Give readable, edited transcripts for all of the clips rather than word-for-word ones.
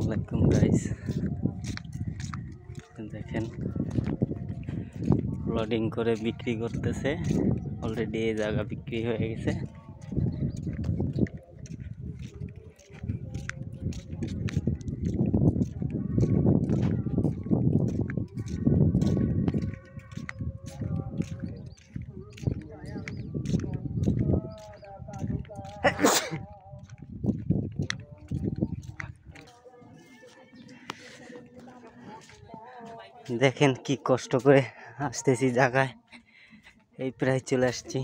আলাইকুম গাইস, দেখেন লোডিং করে বিক্রি করতেছে। অলরেডি এই জায়গা বিক্রি হয়ে গেছে। দেখেন কি কষ্ট করে আসতেছি জায়গায়, এই প্রায় চলে আসছি।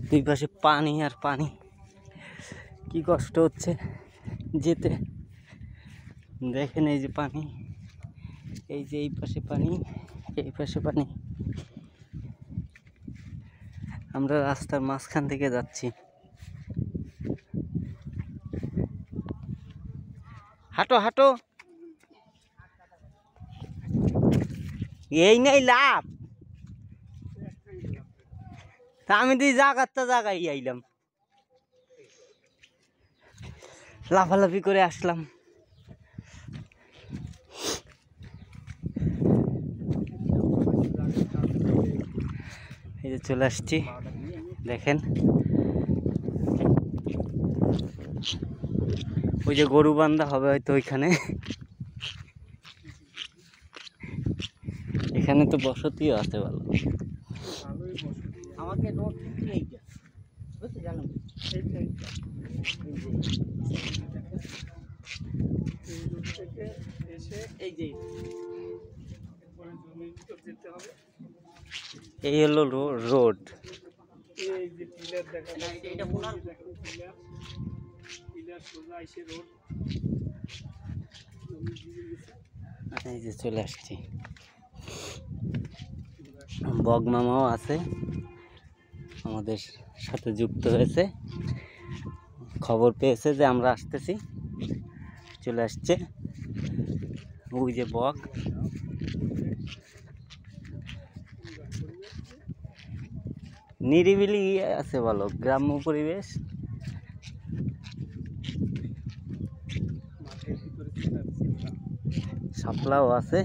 দুই পাশে পানি আর পানি, কি কষ্ট হচ্ছে যেতে। দেখেন এই যে পানি, এই যে এই পাশে পানি, এই পাশে পানি। আমরা রাস্তার মাঝখান থেকে যাচ্ছি। হাঁটো হাঁটো, এই নাই লাভ। তা আমি তুই জায়গায় আইলাম, লাফালাফি করে আসলাম। এই যে চলে আসছি, দেখেন ওই যে গরু বান্ধা হবে হয়তো ওইখানে। এখানে তো বসতিও আছে ভালো। আমাকে রোড এই হলো রোড। এই যে চলে আসছি। বগ মামাও আছে, আমাদের সাথে যুক্ত হয়েছে। খবর পেয়েছে যে আমরা আসতেছি, চলে আসছে। ওই যে বগ, নিরিবিলি আছে ভালো, গ্রাম্য পরিবেশ। শাপলাও আছে।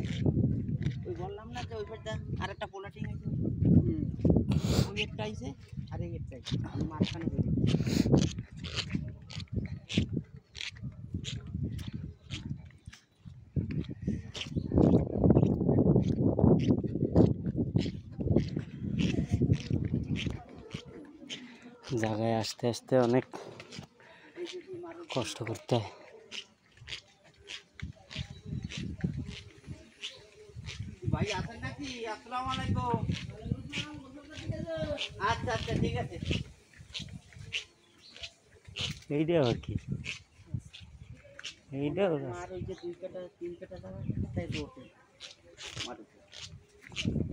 বললাম না যে ওই পাশটা আরেকটা পোলাটিং আছে, ওই একটা আইছে আর এই একটা আইছে, আমি মাঝখানে বলি। জায়গায় আসতে আসতে অনেক কষ্ট করতে হয়। ভাই আছেন নাকি? আসসালামু আলাইকুম। আচ্ছা আচ্ছা, ঠিক আছে। এইটা আর কি, এইটা আর ওই যে 2 কাটা 3 কাটা জায়গা তাই রোড।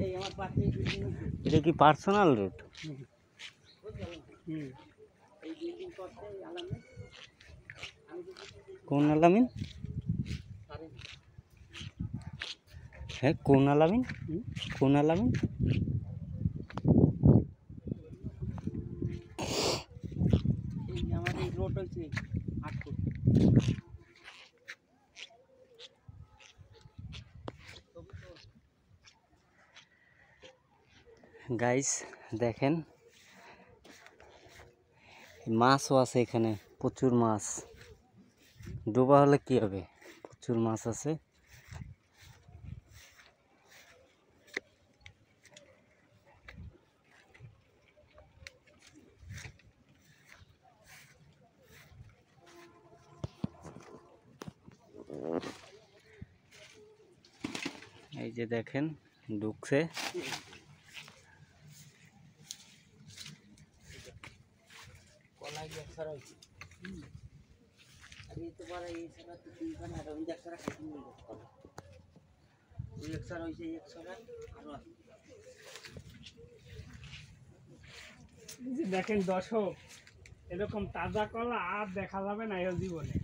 এই আমার পাশে এটা কি পার্সোনাল রোড? এই বিল্ডিং করতে আলামিন। কোন আলামিন? হ্যাঁ, কোন আলামিন? কোন আলামিন? আমাদের রোড হচ্ছে 8 ফুট। গাইস দেখেন, মাছও আছে এখানে, প্রচুর মাছ। ডোবা হলে কি হবে, প্রচুর মাছ আছে। এই যে দেখেন ঢুকছে। দেখেন দর্শক, এরকম তাজা কলা আর দেখা যাবে না এই জীবনে।